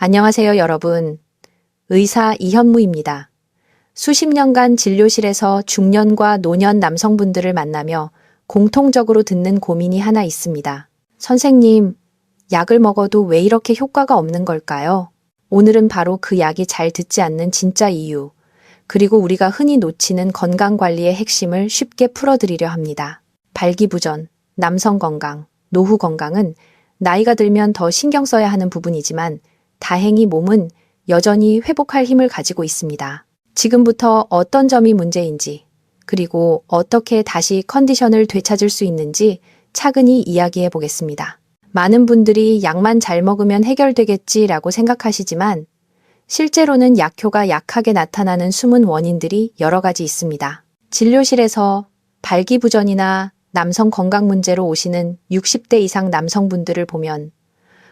안녕하세요, 여러분. 의사 이현무입니다. 수십 년간 진료실에서 중년과 노년 남성분들을 만나며 공통적으로 듣는 고민이 하나 있습니다. 선생님, 약을 먹어도 왜 이렇게 효과가 없는 걸까요? 오늘은 바로 그 약이 잘 듣지 않는 진짜 이유, 그리고 우리가 흔히 놓치는 건강관리의 핵심을 쉽게 풀어드리려 합니다. 발기부전, 남성 건강, 노후 건강은 나이가 들면 더 신경 써야 하는 부분이지만 다행히 몸은 여전히 회복할 힘을 가지고 있습니다. 지금부터 어떤 점이 문제인지, 그리고 어떻게 다시 컨디션을 되찾을 수 있는지 차근히 이야기해 보겠습니다. 많은 분들이 약만 잘 먹으면 해결되겠지라고 생각하시지만 실제로는 약효가 약하게 나타나는 숨은 원인들이 여러 가지 있습니다. 진료실에서 발기부전이나 남성 건강 문제로 오시는 60대 이상 남성분들을 보면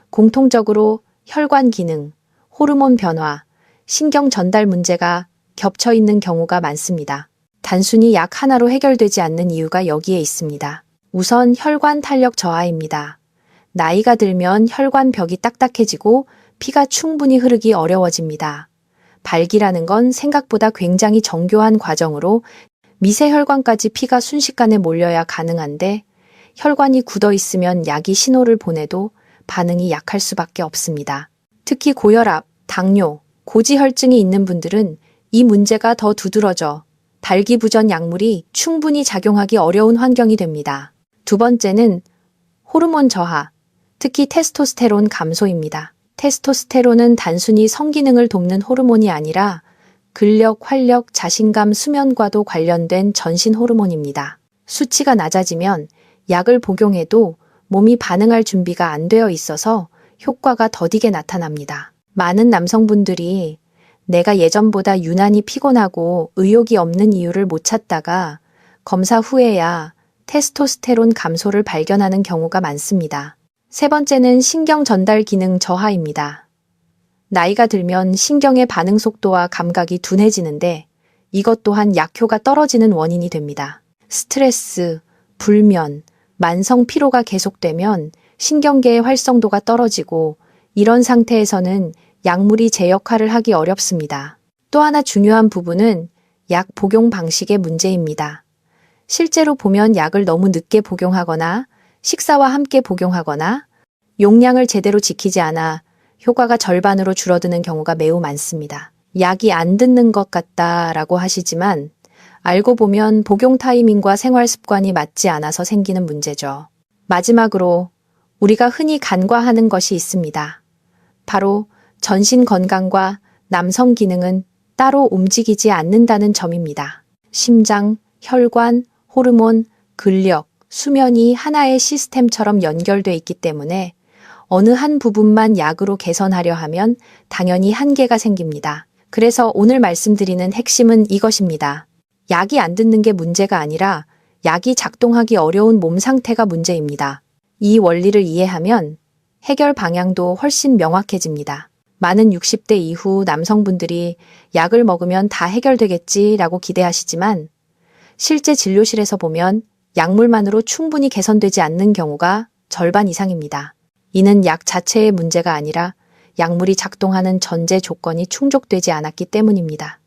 공통적으로 혈관 기능, 호르몬 변화, 신경 전달 문제가 겹쳐 있는 경우가 많습니다. 단순히 약 하나로 해결되지 않는 이유가 여기에 있습니다. 우선 혈관 탄력 저하입니다. 나이가 들면 혈관벽이 딱딱해지고 피가 충분히 흐르기 어려워집니다. 발기라는 건 생각보다 굉장히 정교한 과정으로 미세혈관까지 피가 순식간에 몰려야 가능한데 혈관이 굳어 있으면 약이 신호를 보내도 반응이 약할 수밖에 없습니다. 특히 고혈압, 당뇨, 고지혈증이 있는 분들은 이 문제가 더 두드러져 발기부전 약물이 충분히 작용하기 어려운 환경이 됩니다. 두 번째는 호르몬 저하, 특히 테스토스테론 감소입니다. 테스토스테론은 단순히 성기능을 돕는 호르몬이 아니라 근력, 활력, 자신감, 수면과도 관련된 전신 호르몬입니다. 수치가 낮아지면 약을 복용해도 몸이 반응할 준비가 안 되어 있어서 효과가 더디게 나타납니다. 많은 남성분들이 내가 예전보다 유난히 피곤하고 의욕이 없는 이유를 못 찾다가 검사 후에야 테스토스테론 감소를 발견하는 경우가 많습니다. 세 번째는 신경 전달 기능 저하입니다. 나이가 들면 신경의 반응 속도와 감각이 둔해지는데 이것 또한 약효가 떨어지는 원인이 됩니다. 스트레스, 불면, 만성 피로가 계속되면 신경계의 활성도가 떨어지고 이런 상태에서는 약물이 제 역할을 하기 어렵습니다. 또 하나 중요한 부분은 약 복용 방식의 문제입니다. 실제로 보면 약을 너무 늦게 복용하거나 식사와 함께 복용하거나 용량을 제대로 지키지 않아 효과가 절반으로 줄어드는 경우가 매우 많습니다. 약이 안 듣는 것 같다라고 하시지만 알고 보면 복용 타이밍과 생활 습관이 맞지 않아서 생기는 문제죠. 마지막으로 우리가 흔히 간과하는 것이 있습니다. 바로 전신 건강과 남성 기능은 따로 움직이지 않는다는 점입니다. 심장, 혈관, 호르몬, 근력, 수면이 하나의 시스템처럼 연결돼 있기 때문에 어느 한 부분만 약으로 개선하려 하면 당연히 한계가 생깁니다. 그래서 오늘 말씀드리는 핵심은 이것입니다. 약이 안 듣는 게 문제가 아니라 약이 작동하기 어려운 몸 상태가 문제입니다. 이 원리를 이해하면 해결 방향도 훨씬 명확해집니다. 많은 60대 이후 남성분들이 약을 먹으면 다 해결되겠지라고 기대하시지만 실제 진료실에서 보면 약물만으로 충분히 개선되지 않는 경우가 절반 이상입니다. 이는 약 자체의 문제가 아니라 약물이 작동하는 전제 조건이 충족되지 않았기 때문입니다.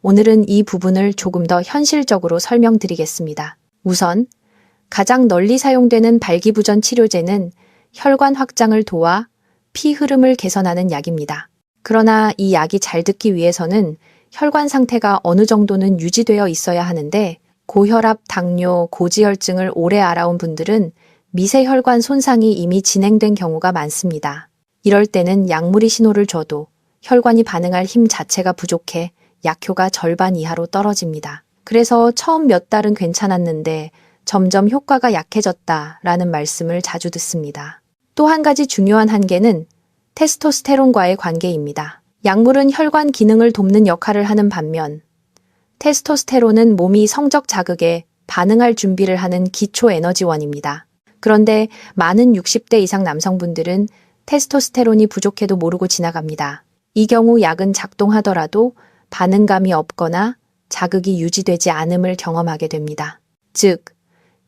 오늘은 이 부분을 조금 더 현실적으로 설명드리겠습니다. 우선 가장 널리 사용되는 발기부전 치료제는 혈관 확장을 도와 피 흐름을 개선하는 약입니다. 그러나 이 약이 잘 듣기 위해서는 혈관 상태가 어느 정도는 유지되어 있어야 하는데 고혈압, 당뇨, 고지혈증을 오래 앓아온 분들은 미세혈관 손상이 이미 진행된 경우가 많습니다. 이럴 때는 약물이 신호를 줘도 혈관이 반응할 힘 자체가 부족해 약효가 절반 이하로 떨어집니다. 그래서 처음 몇 달은 괜찮았는데 점점 효과가 약해졌다라는 말씀을 자주 듣습니다. 또 한 가지 중요한 한계는 테스토스테론과의 관계입니다. 약물은 혈관 기능을 돕는 역할을 하는 반면 테스토스테론은 몸이 성적 자극에 반응할 준비를 하는 기초 에너지원입니다. 그런데 많은 60대 이상 남성분들은 테스토스테론이 부족해도 모르고 지나갑니다. 이 경우 약은 작동하더라도 반응감이 없거나 자극이 유지되지 않음을 경험하게 됩니다. 즉,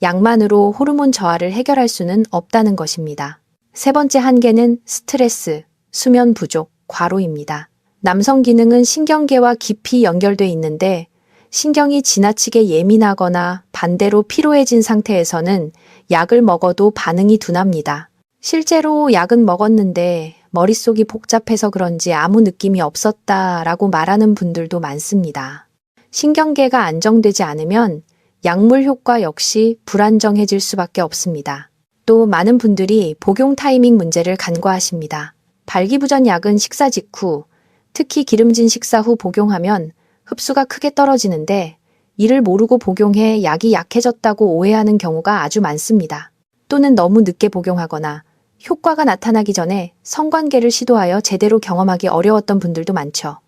약만으로 호르몬 저하를 해결할 수는 없다는 것입니다. 세 번째 한계는 스트레스, 수면 부족, 과로입니다. 남성 기능은 신경계와 깊이 연결돼 있는데 신경이 지나치게 예민하거나 반대로 피로해진 상태에서는 약을 먹어도 반응이 둔합니다. 실제로 약은 먹었는데 머릿속이 복잡해서 그런지 아무 느낌이 없었다라고 말하는 분들도 많습니다. 신경계가 안정되지 않으면 약물 효과 역시 불안정해질 수밖에 없습니다. 또 많은 분들이 복용 타이밍 문제를 간과하십니다. 발기부전 약은 식사 직후, 특히 기름진 식사 후 복용하면 흡수가 크게 떨어지는데 이를 모르고 복용해 약이 약해졌다고 오해하는 경우가 아주 많습니다. 또는 너무 늦게 복용하거나 효과가 나타나기 전에 성관계를 시도하여 제대로 경험하기 어려웠던 분들도 많죠.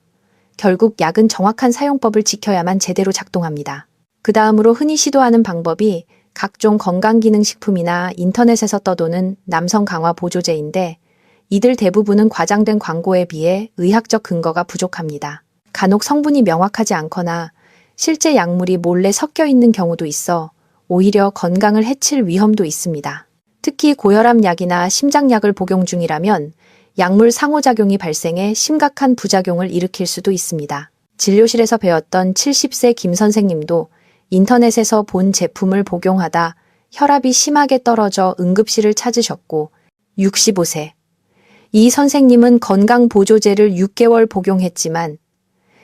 결국 약은 정확한 사용법을 지켜야만 제대로 작동합니다. 그 다음으로 흔히 시도하는 방법이 각종 건강기능식품이나 인터넷에서 떠도는 남성 강화 보조제인데 이들 대부분은 과장된 광고에 비해 의학적 근거가 부족합니다. 간혹 성분이 명확하지 않거나 실제 약물이 몰래 섞여 있는 경우도 있어 오히려 건강을 해칠 위험도 있습니다. 특히 고혈압 약이나 심장약을 복용 중이라면 약물 상호작용이 발생해 심각한 부작용을 일으킬 수도 있습니다. 진료실에서 배웠던 70세 김 선생님도 인터넷에서 본 제품을 복용하다 혈압이 심하게 떨어져 응급실을 찾으셨고 65세. 이 선생님은 건강보조제를 6개월 복용했지만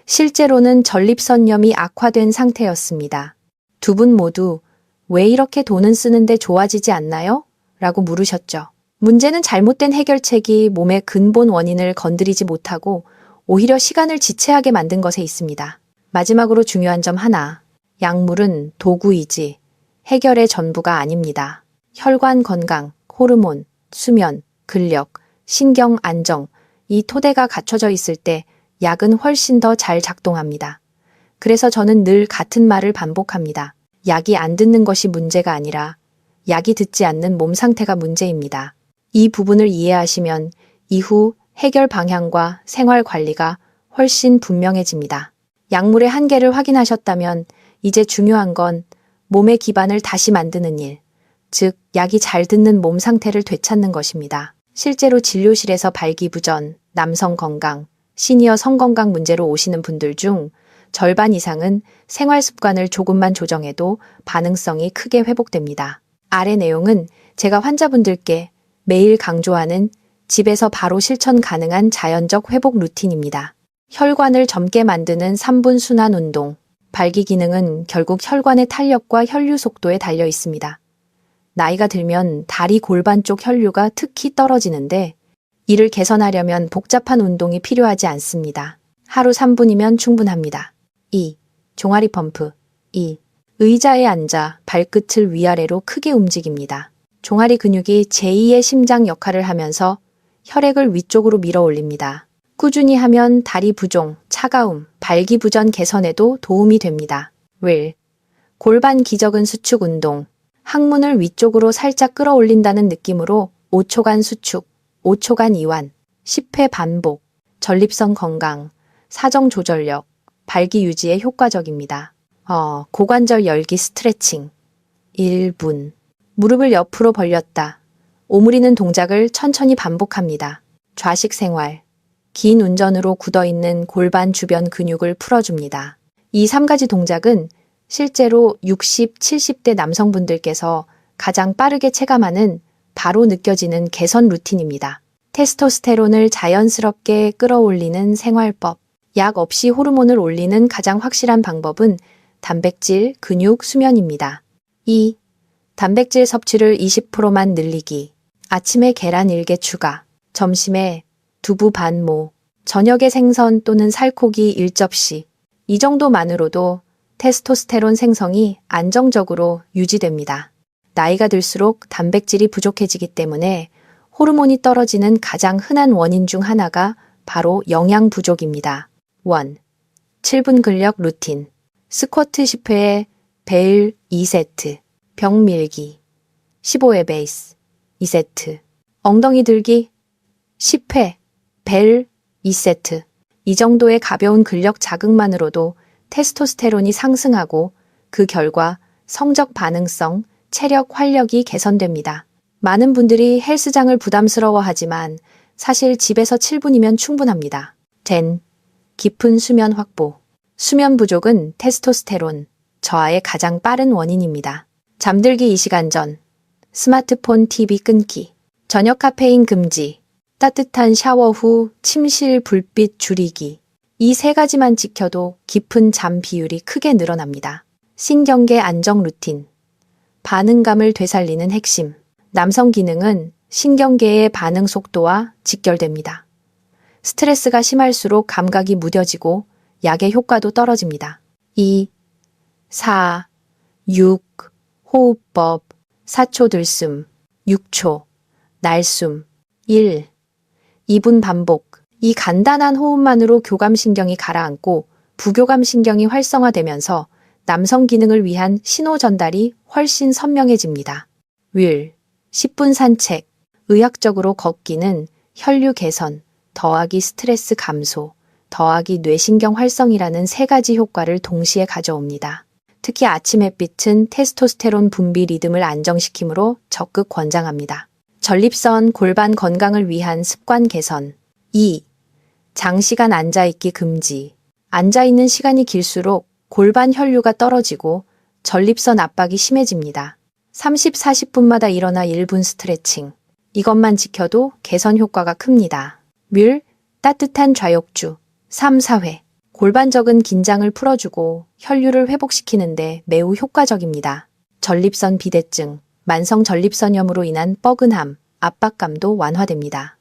실제로는 전립선염이 악화된 상태였습니다. 두 분 모두 왜 이렇게 돈은 쓰는데 좋아지지 않나요? 라고 물으셨죠. 문제는 잘못된 해결책이 몸의 근본 원인을 건드리지 못하고 오히려 시간을 지체하게 만든 것에 있습니다. 마지막으로 중요한 점 하나. 약물은 도구이지 해결의 전부가 아닙니다. 혈관 건강, 호르몬, 수면, 근력, 신경 안정, 이 토대가 갖춰져 있을 때 약은 훨씬 더 잘 작동합니다. 그래서 저는 늘 같은 말을 반복합니다. 약이 안 듣는 것이 문제가 아니라 약이 듣지 않는 몸 상태가 문제입니다. 이 부분을 이해하시면 이후 해결 방향과 생활 관리가 훨씬 분명해집니다. 약물의 한계를 확인하셨다면 이제 중요한 건 몸의 기반을 다시 만드는 일, 즉 약이 잘 듣는 몸 상태를 되찾는 것입니다. 실제로 진료실에서 발기부전, 남성 건강, 시니어 성건강 문제로 오시는 분들 중 절반 이상은 생활 습관을 조금만 조정해도 반응성이 크게 회복됩니다. 아래 내용은 제가 환자분들께 매일 강조하는 집에서 바로 실천 가능한 자연적 회복 루틴입니다. 혈관을 젊게 만드는 3분 순환 운동. 발기 기능은 결국 혈관의 탄력과 혈류 속도에 달려 있습니다. 나이가 들면 다리 골반 쪽 혈류가 특히 떨어지는데 이를 개선하려면 복잡한 운동이 필요하지 않습니다. 하루 3분이면 충분합니다. 2. 종아리 펌프. 2. 의자에 앉아 발끝을 위아래로 크게 움직입니다. 종아리 근육이 제2의 심장 역할을 하면서 혈액을 위쪽으로 밀어 올립니다. 꾸준히 하면 다리 부종, 차가움, 발기부전 개선에도 도움이 됩니다. 윌. 골반 기저근 수축 운동. 항문을 위쪽으로 살짝 끌어올린다는 느낌으로 5초간 수축, 5초간 이완, 10회 반복, 전립선 건강, 사정 조절력, 발기 유지에 효과적입니다. 고관절 열기 스트레칭. 1분. 무릎을 옆으로 벌렸다. 오므리는 동작을 천천히 반복합니다. 좌식 생활. 긴 운전으로 굳어있는 골반 주변 근육을 풀어줍니다. 이 3가지 동작은 실제로 60, 70대 남성분들께서 가장 빠르게 체감하는 바로 느껴지는 개선 루틴입니다. 테스토스테론을 자연스럽게 끌어올리는 생활법. 약 없이 호르몬을 올리는 가장 확실한 방법은 단백질, 근육, 수면입니다. 2. 단백질 섭취를 20%만 늘리기. 아침에 계란 1개 추가. 점심에 두부 반모. 저녁에 생선 또는 살코기 1접시. 이 정도만으로도 테스토스테론 생성이 안정적으로 유지됩니다. 나이가 들수록 단백질이 부족해지기 때문에 호르몬이 떨어지는 가장 흔한 원인 중 하나가 바로 영양 부족입니다. 1. 7분 근력 루틴. 스쿼트 10회에 벨 2세트. 벽 밀기 15회 베이스 2세트. 엉덩이 들기 10회 벨 2세트. 이 정도의 가벼운 근력 자극만으로도 테스토스테론이 상승하고 그 결과 성적 반응성, 체력, 활력이 개선됩니다. 많은 분들이 헬스장을 부담스러워하지만 사실 집에서 7분이면 충분합니다. 깊은 수면 확보. 수면 부족은 테스토스테론 저하의 가장 빠른 원인입니다. 잠들기 2시간 전, 스마트폰 TV 끊기, 저녁 카페인 금지, 따뜻한 샤워 후 침실 불빛 줄이기. 이 세 가지만 지켜도 깊은 잠 비율이 크게 늘어납니다. 신경계 안정 루틴. 반응감을 되살리는 핵심. 남성 기능은 신경계의 반응 속도와 직결됩니다. 스트레스가 심할수록 감각이 무뎌지고 약의 효과도 떨어집니다. 2, 4, 6, 호흡법, 4초 들숨, 6초, 날숨, 1, 2분 반복. 이 간단한 호흡만으로 교감신경이 가라앉고 부교감신경이 활성화되면서 남성 기능을 위한 신호 전달이 훨씬 선명해집니다. 10분 산책. 의학적으로 걷기는 혈류 개선, 더하기 스트레스 감소, 더하기 뇌신경 활성이라는 세 가지 효과를 동시에 가져옵니다. 특히 아침 햇빛은 테스토스테론 분비 리듬을 안정시키므로 적극 권장합니다. 전립선, 골반 건강을 위한 습관 개선. 2. 장시간 앉아있기 금지. 앉아있는 시간이 길수록 골반 혈류가 떨어지고 전립선 압박이 심해집니다. 30-40분마다 일어나 1분 스트레칭. 이것만 지켜도 개선 효과가 큽니다. 따뜻한 좌욕주 3-4회. 골반적인 긴장을 풀어주고 혈류를 회복시키는데 매우 효과적입니다. 전립선 비대증, 만성 전립선염으로 인한 뻐근함, 압박감도 완화됩니다.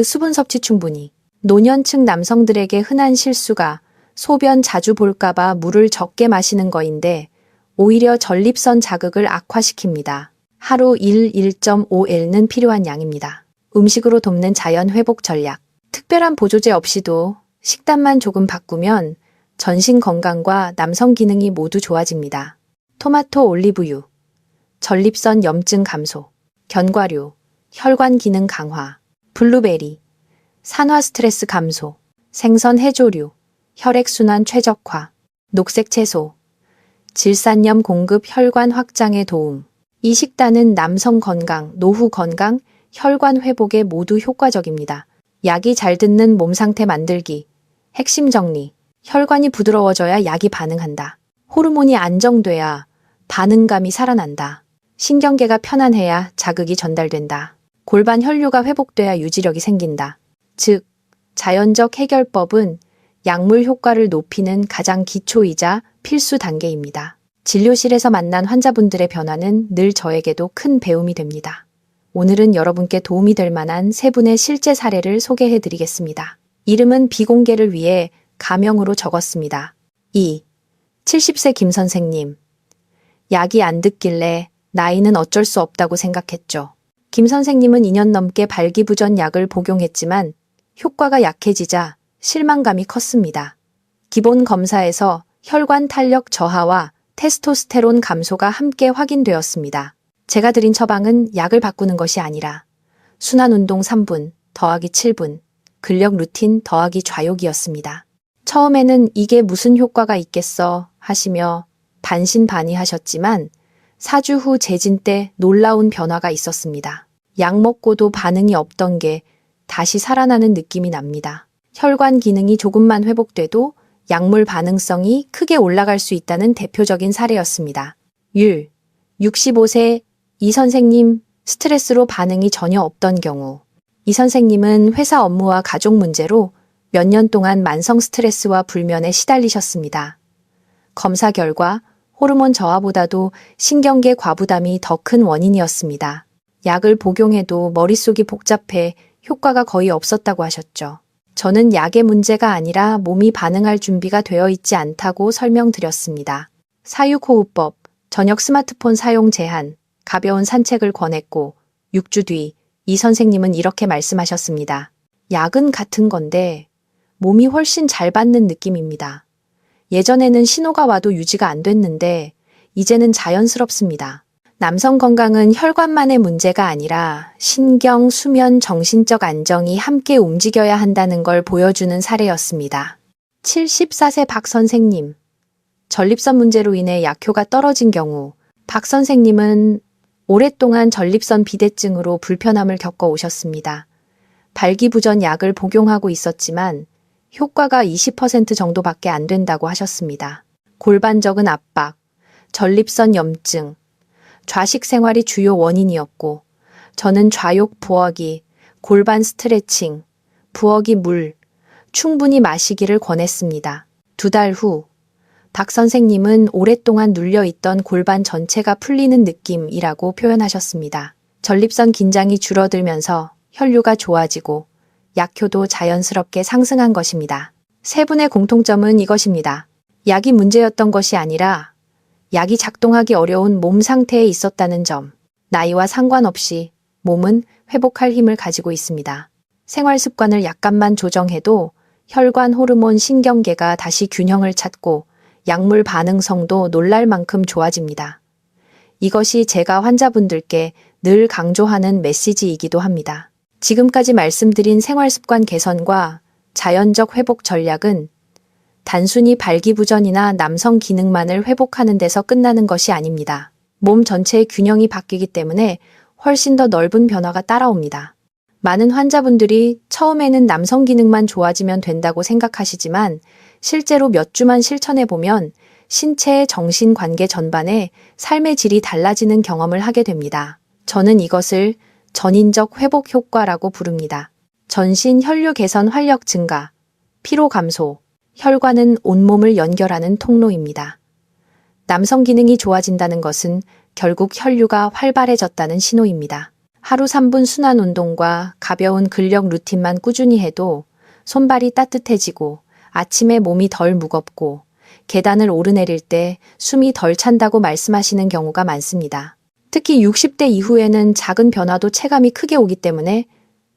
수분 섭취 충분히. 노년층 남성들에게 흔한 실수가 소변 자주 볼까봐 물을 적게 마시는 거인데 오히려 전립선 자극을 악화시킵니다. 하루 1.5L는 필요한 양입니다. 음식으로 돕는 자연 회복 전략. 특별한 보조제 없이도 식단만 조금 바꾸면 전신 건강과 남성 기능이 모두 좋아집니다. 토마토 올리브유, 전립선 염증 감소, 견과류, 혈관 기능 강화, 블루베리, 산화 스트레스 감소, 생선 해조류, 혈액순환 최적화, 녹색 채소, 질산염 공급 혈관 확장에 도움. 이 식단은 남성 건강, 노후 건강, 혈관 회복에 모두 효과적입니다. 약이 잘 듣는 몸 상태 만들기. 핵심 정리. 혈관이 부드러워져야 약이 반응한다. 호르몬이 안정돼야 반응감이 살아난다. 신경계가 편안해야 자극이 전달된다. 골반 혈류가 회복돼야 유지력이 생긴다. 즉, 자연적 해결법은 약물 효과를 높이는 가장 기초이자 필수 단계입니다. 진료실에서 만난 환자분들의 변화는 늘 저에게도 큰 배움이 됩니다. 오늘은 여러분께 도움이 될 만한 세 분의 실제 사례를 소개해 드리겠습니다. 이름은 비공개를 위해 가명으로 적었습니다. 2. 70세 김 선생님. 약이 안 듣길래 나이는 어쩔 수 없다고 생각했죠. 김 선생님은 2년 넘게 발기부전 약을 복용했지만 효과가 약해지자 실망감이 컸습니다. 기본 검사에서 혈관 탄력 저하와 테스토스테론 감소가 함께 확인되었습니다. 제가 드린 처방은 약을 바꾸는 것이 아니라 순환운동 3분 더하기 7분, 근력 루틴 더하기 좌욕이었습니다. 처음에는 이게 무슨 효과가 있겠어 하시며 반신반의하셨지만 4주 후 재진 때 놀라운 변화가 있었습니다. 약 먹고도 반응이 없던 게 다시 살아나는 느낌이 납니다. 혈관 기능이 조금만 회복돼도 약물 반응성이 크게 올라갈 수 있다는 대표적인 사례였습니다. 65세 이 선생님, 스트레스로 반응이 전혀 없던 경우. 이 선생님은 회사 업무와 가족 문제로 몇 년 동안 만성 스트레스와 불면에 시달리셨습니다. 검사 결과 호르몬 저하보다도 신경계 과부담이 더 큰 원인이었습니다. 약을 복용해도 머릿속이 복잡해 효과가 거의 없었다고 하셨죠. 저는 약의 문제가 아니라 몸이 반응할 준비가 되어 있지 않다고 설명드렸습니다. 사육호흡법, 저녁 스마트폰 사용 제한, 가벼운 산책을 권했고 6주 뒤 이 선생님은 이렇게 말씀하셨습니다. 약은 같은 건데 몸이 훨씬 잘 받는 느낌입니다. 예전에는 신호가 와도 유지가 안 됐는데 이제는 자연스럽습니다. 남성 건강은 혈관만의 문제가 아니라 신경, 수면, 정신적 안정이 함께 움직여야 한다는 걸 보여주는 사례였습니다. 74세 박 선생님. 전립선 문제로 인해 약효가 떨어진 경우 박 선생님은 오랫동안 전립선 비대증으로 불편함을 겪어 오셨습니다. 발기부전 약을 복용하고 있었지만 효과가 20% 정도밖에 안 된다고 하셨습니다. 골반적은 압박, 전립선 염증, 좌식 생활이 주요 원인이었고 저는 좌욕 부어기, 골반 스트레칭, 부어기 물, 충분히 마시기를 권했습니다. 2달 후, 박 선생님은 오랫동안 눌려있던 골반 전체가 풀리는 느낌이라고 표현하셨습니다. 전립선 긴장이 줄어들면서 혈류가 좋아지고 약효도 자연스럽게 상승한 것입니다. 세 분의 공통점은 이것입니다. 약이 문제였던 것이 아니라 약이 작동하기 어려운 몸 상태에 있었다는 점. 나이와 상관없이 몸은 회복할 힘을 가지고 있습니다. 생활 습관을 약간만 조정해도 혈관, 호르몬, 신경계가 다시 균형을 찾고 약물 반응성도 놀랄 만큼 좋아집니다. 이것이 제가 환자분들께 늘 강조하는 메시지이기도 합니다. 지금까지 말씀드린 생활 습관 개선과 자연적 회복 전략은 단순히 발기부전이나 남성 기능만을 회복하는 데서 끝나는 것이 아닙니다. 몸 전체의 균형이 바뀌기 때문에 훨씬 더 넓은 변화가 따라옵니다. 많은 환자분들이 처음에는 남성 기능만 좋아지면 된다고 생각하시지만 실제로 몇 주만 실천해보면 신체의 정신 관계 전반에 삶의 질이 달라지는 경험을 하게 됩니다. 저는 이것을 전인적 회복 효과라고 부릅니다. 전신 혈류 개선 활력 증가, 피로 감소, 혈관은 온몸을 연결하는 통로입니다. 남성 기능이 좋아진다는 것은 결국 혈류가 활발해졌다는 신호입니다. 하루 3분 순환 운동과 가벼운 근력 루틴만 꾸준히 해도 손발이 따뜻해지고 아침에 몸이 덜 무겁고 계단을 오르내릴 때 숨이 덜 찬다고 말씀하시는 경우가 많습니다. 특히 60대 이후에는 작은 변화도 체감이 크게 오기 때문에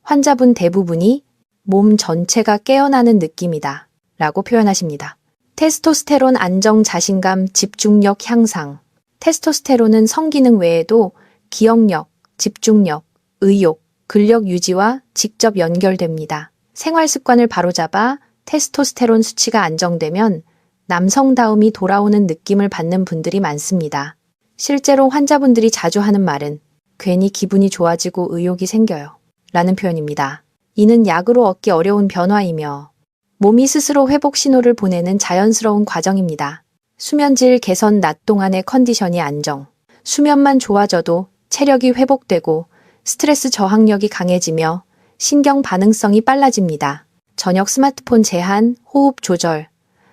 환자분 대부분이 몸 전체가 깨어나는 느낌이다 라고 표현하십니다. 테스토스테론 안정, 자신감, 집중력 향상. 테스토스테론은 성기능 외에도 기억력, 집중력, 의욕, 근력 유지와 직접 연결됩니다. 생활 습관을 바로잡아 테스토스테론 수치가 안정되면 남성다움이 돌아오는 느낌을 받는 분들이 많습니다. 실제로 환자분들이 자주 하는 말은 괜히 기분이 좋아지고 의욕이 생겨요 라는 표현입니다. 이는 약으로 얻기 어려운 변화이며 몸이 스스로 회복 신호를 보내는 자연스러운 과정입니다. 수면질 개선, 낮 동안의 컨디션이 안정. 수면만 좋아져도 체력이 회복되고 스트레스 저항력이 강해지며 신경 반응성이 빨라집니다. 저녁 스마트폰 제한, 호흡 조절,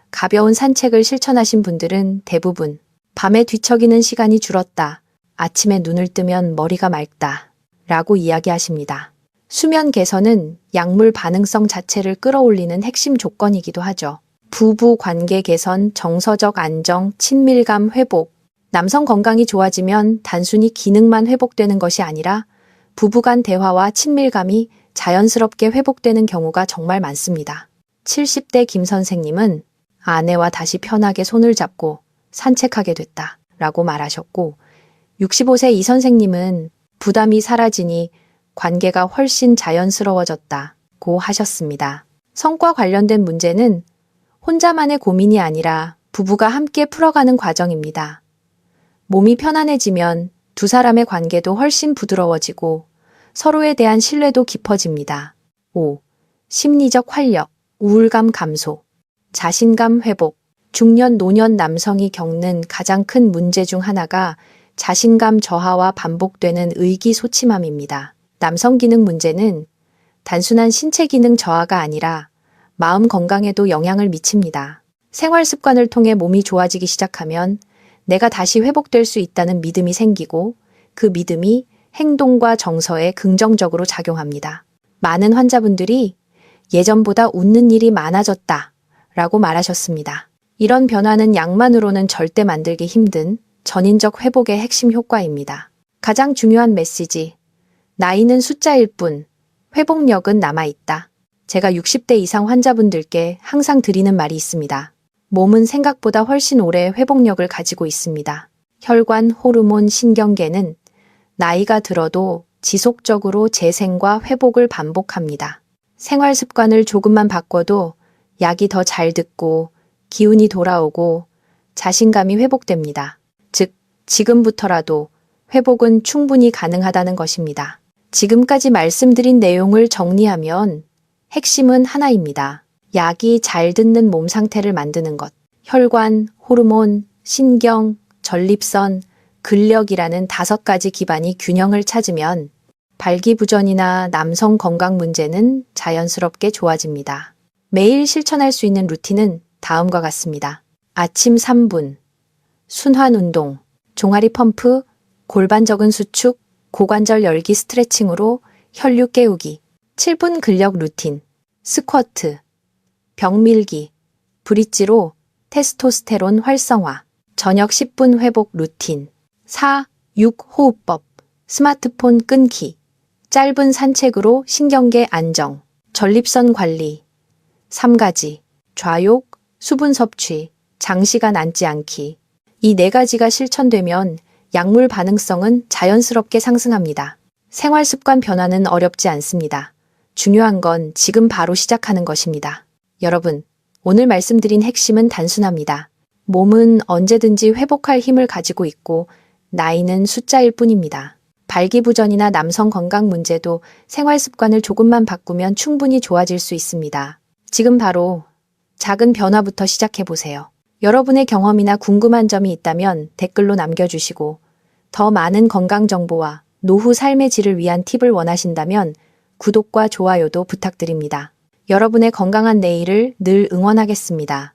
가벼운 산책을 실천하신 분들은 대부분 밤에 뒤척이는 시간이 줄었다. 아침에 눈을 뜨면 머리가 맑다. 라고 이야기하십니다. 수면 개선은 약물 반응성 자체를 끌어올리는 핵심 조건이기도 하죠. 부부 관계 개선, 정서적 안정, 친밀감 회복. 남성 건강이 좋아지면 단순히 기능만 회복되는 것이 아니라 부부간 대화와 친밀감이 자연스럽게 회복되는 경우가 정말 많습니다. 70대 김 선생님은 아내와 다시 편하게 손을 잡고 산책하게 됐다 라고 말하셨고 65세 이 선생님은 부담이 사라지니 관계가 훨씬 자연스러워졌다고 하셨습니다. 성과 관련된 문제는 혼자만의 고민이 아니라 부부가 함께 풀어가는 과정입니다. 몸이 편안해지면 두 사람의 관계도 훨씬 부드러워지고 서로에 대한 신뢰도 깊어집니다. 5. 심리적 활력, 우울감 감소, 자신감 회복. 중년, 노년 남성이 겪는 가장 큰 문제 중 하나가 자신감 저하와 반복되는 의기소침함입니다. 남성 기능 문제는 단순한 신체 기능 저하가 아니라 마음 건강에도 영향을 미칩니다. 생활 습관을 통해 몸이 좋아지기 시작하면 내가 다시 회복될 수 있다는 믿음이 생기고 그 믿음이 행동과 정서에 긍정적으로 작용합니다. 많은 환자분들이 예전보다 웃는 일이 많아졌다 라고 말하셨습니다. 이런 변화는 약만으로는 절대 만들기 힘든 전인적 회복의 핵심 효과입니다. 가장 중요한 메시지. 나이는 숫자일 뿐, 회복력은 남아있다. 제가 60대 이상 환자분들께 항상 드리는 말이 있습니다. 몸은 생각보다 훨씬 오래 회복력을 가지고 있습니다. 혈관, 호르몬, 신경계는 나이가 들어도 지속적으로 재생과 회복을 반복합니다. 생활 습관을 조금만 바꿔도 약이 더 잘 듣고 기운이 돌아오고 자신감이 회복됩니다. 즉, 지금부터라도 회복은 충분히 가능하다는 것입니다. 지금까지 말씀드린 내용을 정리하면 핵심은 하나입니다. 약이 잘 듣는 몸 상태를 만드는 것. 혈관, 호르몬, 신경, 전립선, 근력이라는 5가지 기반이 균형을 찾으면 발기부전이나 남성 건강 문제는 자연스럽게 좋아집니다. 매일 실천할 수 있는 루틴은 다음과 같습니다. 아침 3분, 순환 운동, 종아리 펌프, 골반 적은 수축, 고관절 열기 스트레칭으로 혈류 깨우기, 7분 근력 루틴, 스쿼트, 벽 밀기, 브릿지로 테스토스테론 활성화, 저녁 10분 회복 루틴, 4, 6 호흡법, 스마트폰 끊기, 짧은 산책으로 신경계 안정, 전립선 관리, 3가지, 좌욕, 수분 섭취, 장시간 앉지 않기. 이 4가지가 실천되면 약물 반응성은 자연스럽게 상승합니다. 생활 습관 변화는 어렵지 않습니다. 중요한 건 지금 바로 시작하는 것입니다. 여러분, 오늘 말씀드린 핵심은 단순합니다. 몸은 언제든지 회복할 힘을 가지고 있고 나이는 숫자일 뿐입니다. 발기부전이나 남성 건강 문제도 생활 습관을 조금만 바꾸면 충분히 좋아질 수 있습니다. 지금 바로 작은 변화부터 시작해보세요. 여러분의 경험이나 궁금한 점이 있다면 댓글로 남겨주시고 더 많은 건강 정보와 노후 삶의 질을 위한 팁을 원하신다면 구독과 좋아요도 부탁드립니다. 여러분의 건강한 내일을 늘 응원하겠습니다.